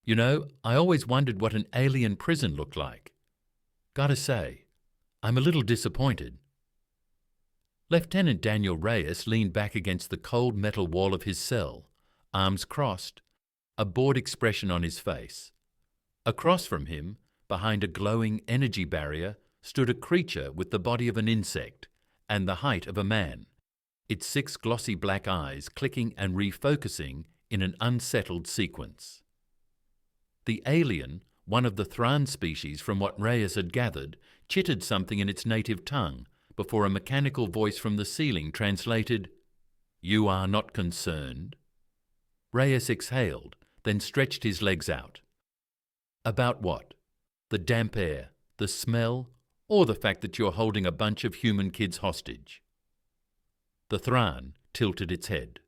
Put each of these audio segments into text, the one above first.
You know, I always wondered what an alien prison looked like. Gotta say, I'm a little disappointed. Lieutenant Daniel Reyes leaned back against the cold metal wall of his cell, arms crossed, a bored expression on his face. Across from him, behind a glowing energy barrier, stood a creature with the body of an insect and the height of a man, its 6 glossy black eyes clicking and refocusing in an unsettled sequence. The alien, one of the Thran species from what Reyes had gathered, chittered something in its native tongue before a mechanical voice from the ceiling translated, "You are not concerned?" Reyes exhaled, then stretched his legs out. About what? The damp air, the smell, or the fact that you're holding a bunch of human kids hostage? The Thran tilted its head.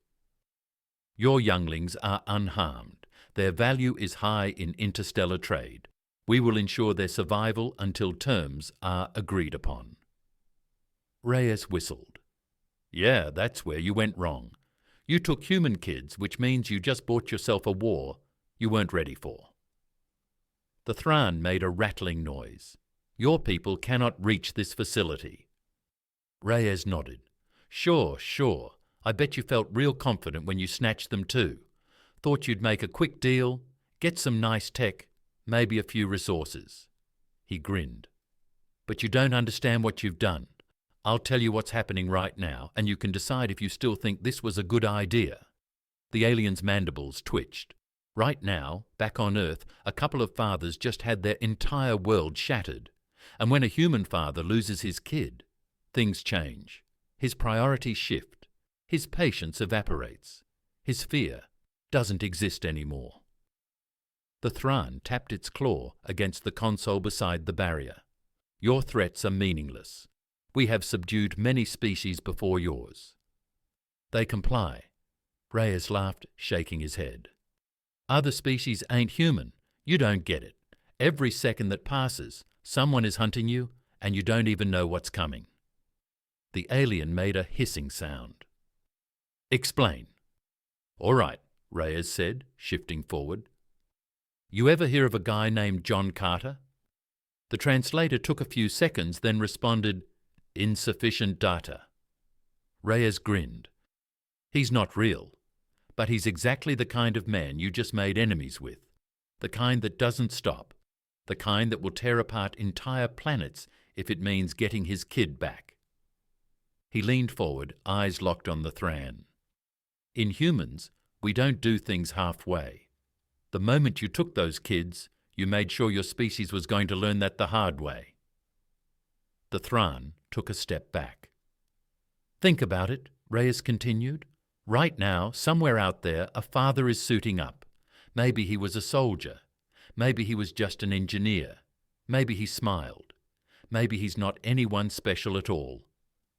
Your younglings are unharmed. Their value is high in interstellar trade. We will ensure their survival until terms are agreed upon. Reyes whistled. Yeah, that's where you went wrong. You took human kids, which means you just bought yourself a war you weren't ready for. The Thran made a rattling noise. Your people cannot reach this facility. Reyes nodded. Sure. I bet you felt real confident when you snatched them too. Thought you'd make a quick deal, get some nice tech, maybe a few resources. He grinned. But you don't understand what you've done. I'll tell you what's happening right now, and you can decide if you still think this was a good idea. The alien's mandibles twitched. Right now, back on Earth, a couple of fathers just had their entire world shattered. And when a human father loses his kid, things change. His priorities shift. His patience evaporates. His fear doesn't exist anymore. The Thran tapped its claw against the console beside the barrier. Your threats are meaningless. We have subdued many species before yours. They comply. Reyes laughed, shaking his head. Other species ain't human. You don't get it. Every second that passes, someone is hunting you, and you don't even know what's coming. The alien made a hissing sound. Explain. All right, Reyes said, shifting forward. You ever hear of a guy named John Carter? The translator took a few seconds, then responded, Insufficient data. Reyes grinned. He's not real, but he's exactly the kind of man you just made enemies with, the kind that doesn't stop, the kind that will tear apart entire planets if it means getting his kid back. He leaned forward, eyes locked on the Thran. In humans, we don't do things halfway. The moment you took those kids, you made sure your species was going to learn that the hard way. The Thran took a step back. Think about it, Reyes continued. Right now, somewhere out there, a father is suiting up. Maybe he was a soldier. Maybe he was just an engineer. Maybe he smiled. Maybe he's not anyone special at all.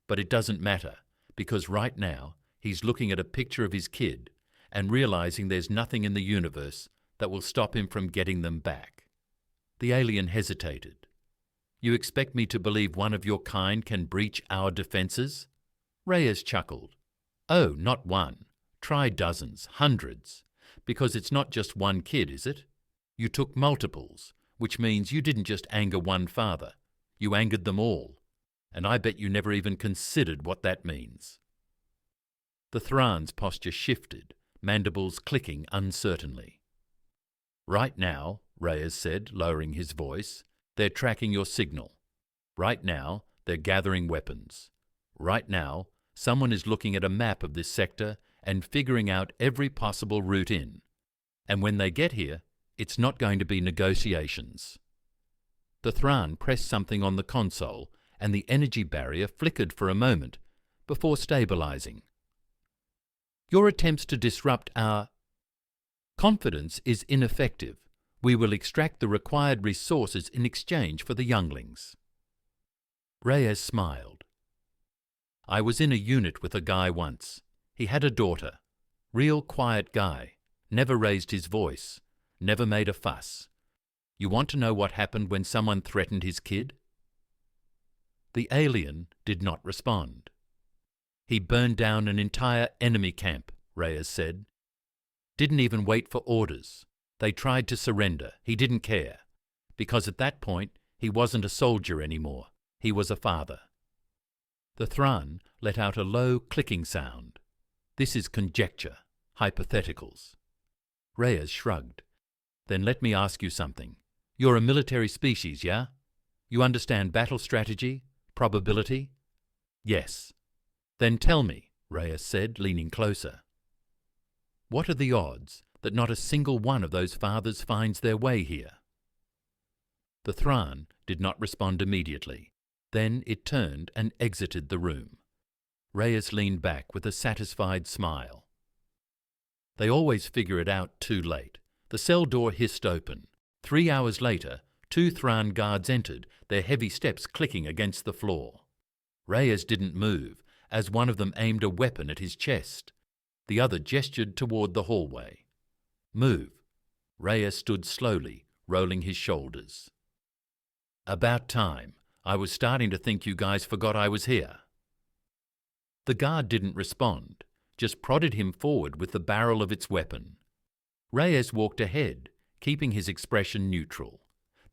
But it doesn't matter, because right now, he's looking at a picture of his kid and realizing there's nothing in the universe that will stop him from getting them back. The alien hesitated. You expect me to believe one of your kind can breach our defenses? Reyes chuckled. Oh, not one. Try dozens, hundreds. Because it's not just one kid, is it? You took multiples, which means you didn't just anger one father. You angered them all. And I bet you never even considered what that means. The Thran's posture shifted, mandibles clicking uncertainly. Right now, Reyes said, lowering his voice, they're tracking your signal. Right now, they're gathering weapons. Right now, someone is looking at a map of this sector and figuring out every possible route in. And when they get here, it's not going to be negotiations. The Thran pressed something on the console, and the energy barrier flickered for a moment before stabilizing. Your attempts to disrupt our confidence is ineffective. We will extract the required resources in exchange for the younglings. Reyes smiled. I was in a unit with a guy once. He had a daughter. Real quiet guy. Never raised his voice. Never made a fuss. You want to know what happened when someone threatened his kid? The alien did not respond. He burned down an entire enemy camp, Reyes said. Didn't even wait for orders. They tried to surrender. He didn't care. Because at that point, he wasn't a soldier anymore. He was a father. The Thran let out a low clicking sound. This is conjecture, hypotheticals. Reyes shrugged. Then let me ask you something. You're a military species, yeah? You understand battle strategy, probability? Yes. Then tell me, Reyes said, leaning closer. What are the odds that not a single one of those fathers finds their way here? The Thran did not respond immediately. Then it turned and exited the room. Reyes leaned back with a satisfied smile. They always figure it out too late. The cell door hissed open. 3 hours later, 2 Thran guards entered, their heavy steps clicking against the floor. Reyes didn't move, as one of them aimed a weapon at his chest. The other gestured toward the hallway. Move. Reyes stood slowly, rolling his shoulders. About time. I was starting to think you guys forgot I was here. The guard didn't respond, just prodded him forward with the barrel of its weapon. Reyes walked ahead, keeping his expression neutral.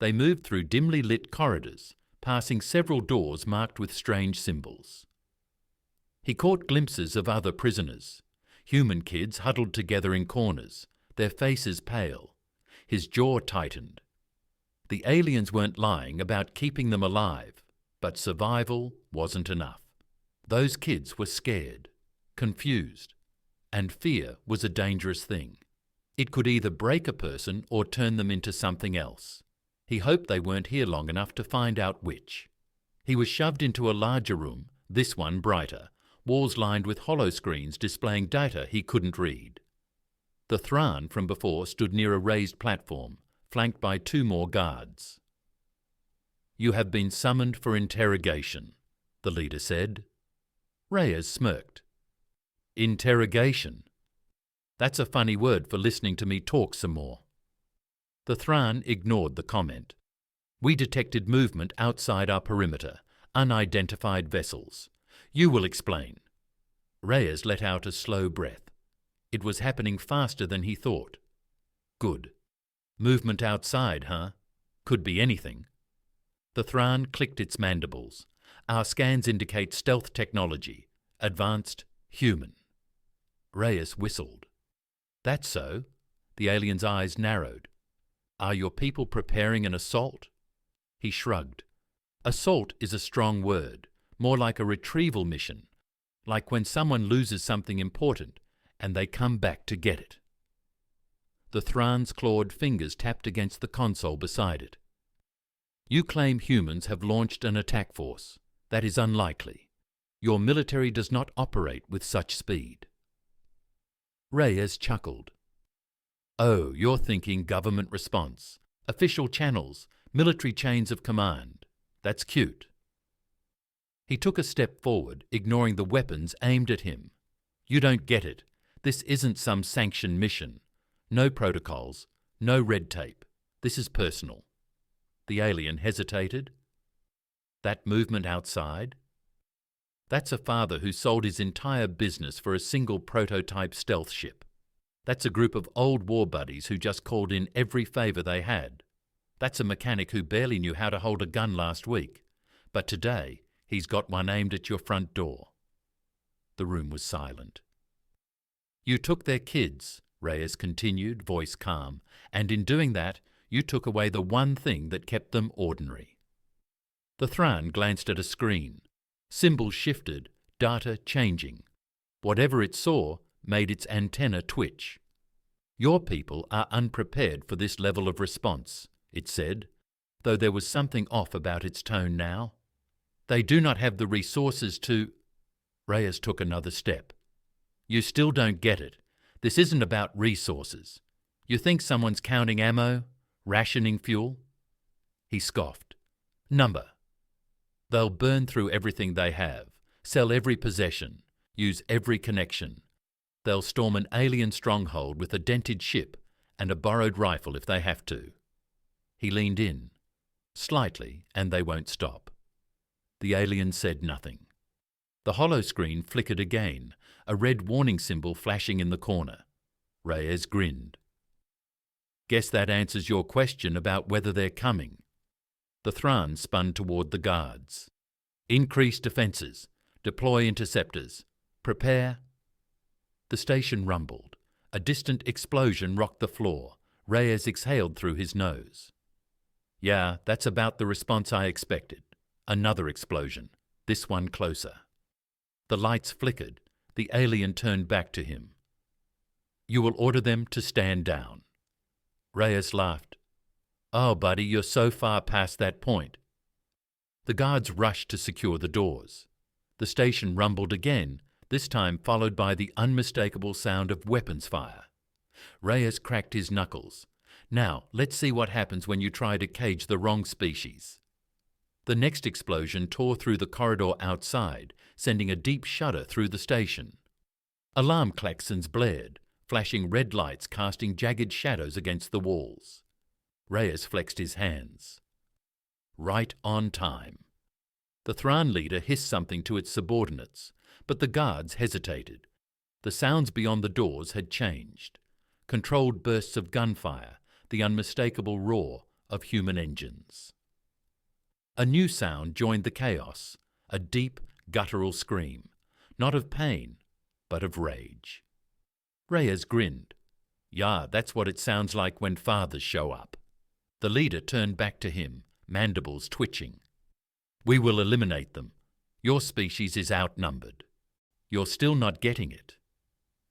They moved through dimly lit corridors, passing several doors marked with strange symbols. He caught glimpses of other prisoners, human kids huddled together in corners, their faces pale. His jaw tightened. The aliens weren't lying about keeping them alive, but survival wasn't enough. Those kids were scared, confused, and fear was a dangerous thing. It could either break a person or turn them into something else. He hoped they weren't here long enough to find out which. He was shoved into a larger room, this one brighter, walls lined with hollow screens displaying data he couldn't read. The Thran from before stood near a raised platform, flanked by 2 more guards. You have been summoned for interrogation, the leader said. Reyes smirked. Interrogation? That's a funny word for listening to me talk some more. The Thran ignored the comment. We detected movement outside our perimeter, unidentified vessels. You will explain. Reyes let out a slow breath. It was happening faster than he thought. Good. Movement outside, huh? Could be anything. The Thran clicked its mandibles. Our scans indicate stealth technology. Advanced, human. Reyes whistled. That's so. The alien's eyes narrowed. Are your people preparing an assault? He shrugged. Assault is a strong word, more like a retrieval mission, like when someone loses something important and they come back to get it. The Thran's clawed fingers tapped against the console beside it. You claim humans have launched an attack force. That is unlikely. Your military does not operate with such speed. Reyes chuckled. Oh, you're thinking government response, official channels, military chains of command. That's cute. He took a step forward, ignoring the weapons aimed at him. You don't get it. This isn't some sanctioned mission. No protocols, no red tape. This is personal. The alien hesitated. That movement outside? That's a father who sold his entire business for a single prototype stealth ship. That's a group of old war buddies who just called in every favour they had. That's a mechanic who barely knew how to hold a gun last week, but today he's got one aimed at your front door. The room was silent. You took their kids, Reyes continued, voice calm, and in doing that, you took away the one thing that kept them ordinary. The Thran glanced at a screen. Symbols shifted, data changing. Whatever it saw made its antenna twitch. Your people are unprepared for this level of response, it said, though there was something off about its tone now. They do not have the resources to... Reyes took another step. You still don't get it. This isn't about resources. You think someone's counting ammo, rationing fuel? He scoffed. Number. They'll burn through everything they have, sell every possession, use every connection. They'll storm an alien stronghold with a dented ship and a borrowed rifle if they have to. He leaned in, slightly, and they won't stop. The alien said nothing. The hollow screen flickered again, a red warning symbol flashing in the corner. Reyes grinned. Guess that answers your question about whether they're coming. The Thran spun toward the guards. Increase defences. Deploy interceptors. Prepare. The station rumbled. A distant explosion rocked the floor. Reyes exhaled through his nose. Yeah, that's about the response I expected. Another explosion. This one closer. The lights flickered. The alien turned back to him. You will order them to stand down. Reyes laughed. Oh, buddy, you're so far past that point. The guards rushed to secure the doors. The station rumbled again, this time followed by the unmistakable sound of weapons fire. Reyes cracked his knuckles. Now, let's see what happens when you try to cage the wrong species. The next explosion tore through the corridor outside, sending a deep shudder through the station. Alarm klaxons blared, flashing red lights casting jagged shadows against the walls. Reyes flexed his hands. Right on time. The Thran leader hissed something to its subordinates, but the guards hesitated. The sounds beyond the doors had changed. Controlled bursts of gunfire, the unmistakable roar of human engines. A new sound joined the chaos, a deep, guttural scream, not of pain, but of rage. Reyes grinned. Yeah, that's what it sounds like when fathers show up. The leader turned back to him, mandibles twitching. We will eliminate them. Your species is outnumbered. You're still not getting it.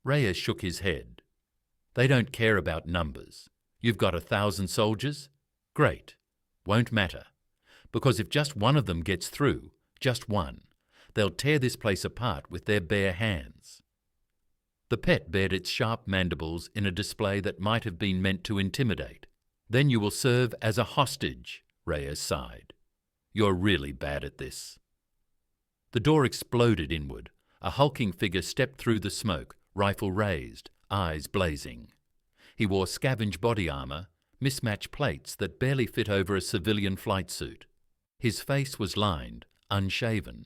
Reyes shook his head. They don't care about numbers. You've got 1,000 soldiers? Great. Won't matter. Because if just one of them gets through, just one, they'll tear this place apart with their bare hands. The pet bared its sharp mandibles in a display that might have been meant to intimidate. Then you will serve as a hostage, Reyes sighed. You're really bad at this. The door exploded inward. A hulking figure stepped through the smoke, rifle raised, eyes blazing. He wore scavenged body armour, mismatched plates that barely fit over a civilian flight suit. His face was lined, unshaven,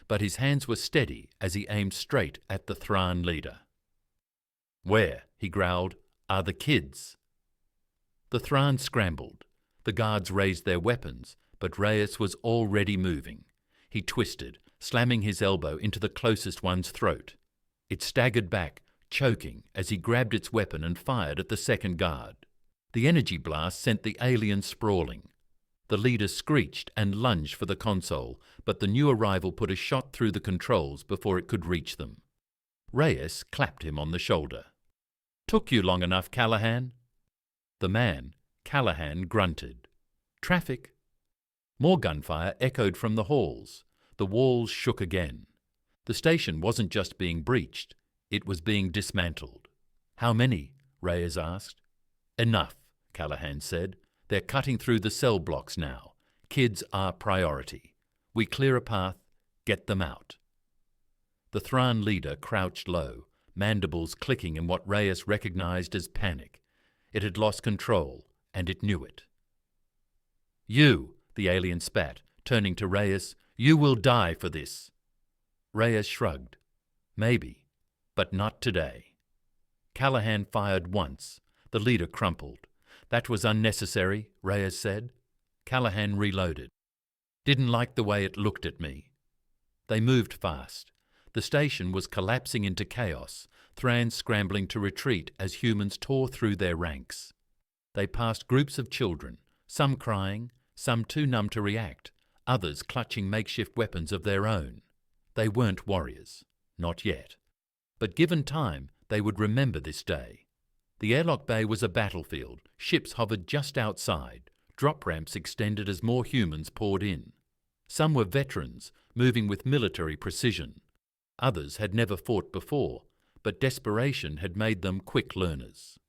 but his hands were steady as he aimed straight at the Thran leader. Where, he growled, are the kids? The Thran scrambled. The guards raised their weapons, but Reyes was already moving. He twisted, slamming his elbow into the closest one's throat. It staggered back, choking, as he grabbed its weapon and fired at the second guard. The energy blast sent the alien sprawling. The leader screeched and lunged for the console, but the new arrival put a shot through the controls before it could reach them. Reyes clapped him on the shoulder. Took you long enough, Callahan. The man, Callahan, grunted. Traffic. More gunfire echoed from the halls. The walls shook again. The station wasn't just being breached, it was being dismantled. How many? Reyes asked. Enough, Callahan said. They're cutting through the cell blocks now. Kids are priority. We clear a path, get them out. The Thran leader crouched low, mandibles clicking in what Reyes recognized as panic. It had lost control, and it knew it. You, the alien spat, turning to Reyes, you will die for this. Reyes shrugged. Maybe, but not today. Callahan fired once. The leader crumpled. That was unnecessary, Reyes said. Callahan reloaded. Didn't like the way it looked at me. They moved fast. The station was collapsing into chaos, Thrans scrambling to retreat as humans tore through their ranks. They passed groups of children, some crying, some too numb to react, others clutching makeshift weapons of their own. They weren't warriors. Not yet. But given time, they would remember this day. The airlock bay was a battlefield. Ships hovered just outside. Drop ramps extended as more humans poured in. Some were veterans, moving with military precision. Others had never fought before, but desperation had made them quick learners.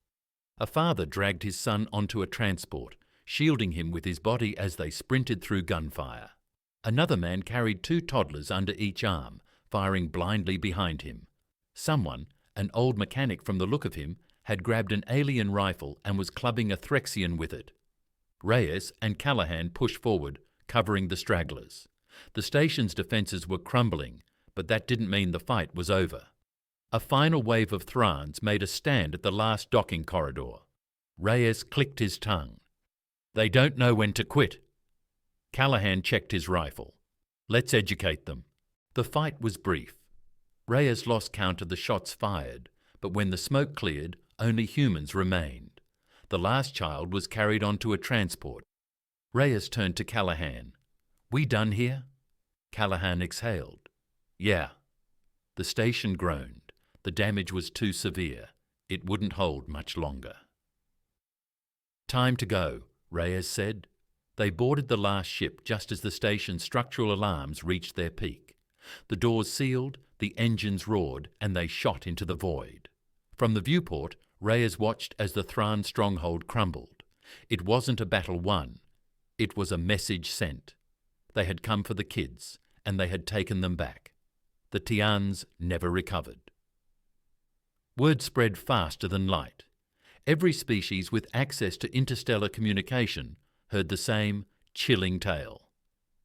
A father dragged his son onto a transport, shielding him with his body as they sprinted through gunfire. Another man carried 2 toddlers under each arm, firing blindly behind him. Someone, an old mechanic from the look of him, had grabbed an alien rifle and was clubbing a Threxian with it. Reyes and Callahan pushed forward, covering the stragglers. The station's defences were crumbling, but that didn't mean the fight was over. A final wave of Thrans made a stand at the last docking corridor. Reyes clicked his tongue. They don't know when to quit. Callahan checked his rifle. Let's educate them. The fight was brief. Reyes lost count of the shots fired, but when the smoke cleared, only humans remained. The last child was carried onto a transport. Reyes turned to Callahan. We done here? Callahan exhaled. Yeah. The station groaned. The damage was too severe. It wouldn't hold much longer. Time to go, Reyes said. They boarded the last ship just as the station's structural alarms reached their peak. The doors sealed, the engines roared, and they shot into the void. From the viewport, Reyes watched as the Thran stronghold crumbled. It wasn't a battle won. It was a message sent. They had come for the kids, and they had taken them back. The Tians never recovered. Word spread faster than light. Every species with access to interstellar communication heard the same chilling tale.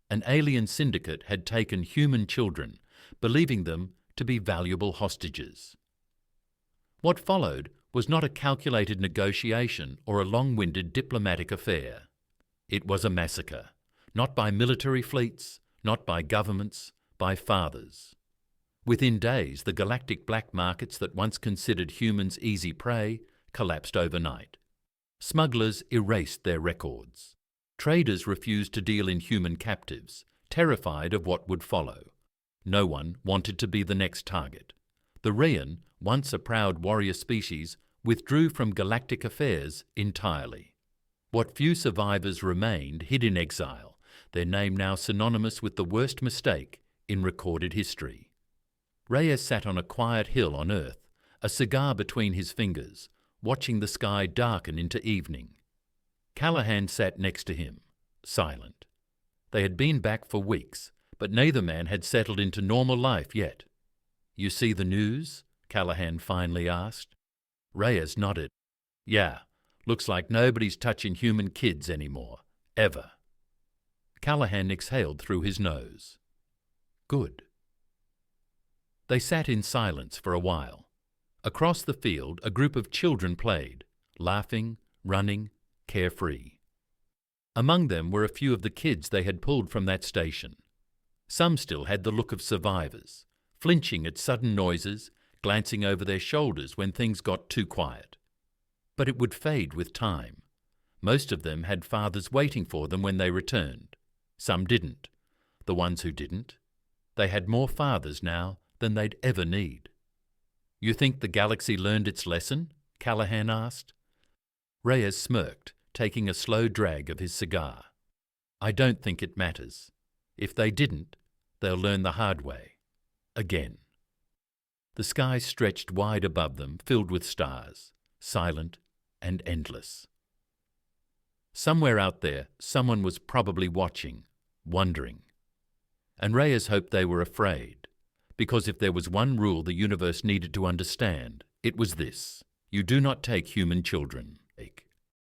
An alien syndicate had taken human children, believing them to be valuable hostages. What followed was not a calculated negotiation or a long-winded diplomatic affair. It was a massacre, not by military fleets, not by governments, by fathers. Within days, the galactic black markets that once considered humans easy prey collapsed overnight. Smugglers erased their records. Traders refused to deal in human captives, terrified of what would follow. No one wanted to be the next target. The Rian, once a proud warrior species, withdrew from galactic affairs entirely. What few survivors remained hid in exile, their name now synonymous with the worst mistake in recorded history. Reyes sat on a quiet hill on Earth, a cigar between his fingers, watching the sky darken into evening. Callahan sat next to him, silent. They had been back for weeks, but neither man had settled into normal life yet. You see the news? Callahan finally asked. Reyes nodded. Yeah, looks like nobody's touching human kids anymore, ever. Callahan exhaled through his nose. Good. They sat in silence for a while. Across the field, a group of children played, laughing, running, carefree. Among them were a few of the kids they had pulled from that station. Some still had the look of survivors, flinching at sudden noises, glancing over their shoulders when things got too quiet. But it would fade with time. Most of them had fathers waiting for them when they returned. Some didn't. The ones who didn't, they had more fathers now than they'd ever need. You think the galaxy learned its lesson? Callahan asked. Reyes smirked, taking a slow drag of his cigar. I don't think it matters. If they didn't, they'll learn the hard way. Again. The sky stretched wide above them, filled with stars, silent and endless. Somewhere out there, someone was probably watching, wondering. And Reyes hoped they were afraid, because if there was one rule the universe needed to understand, it was this: you do not take human children.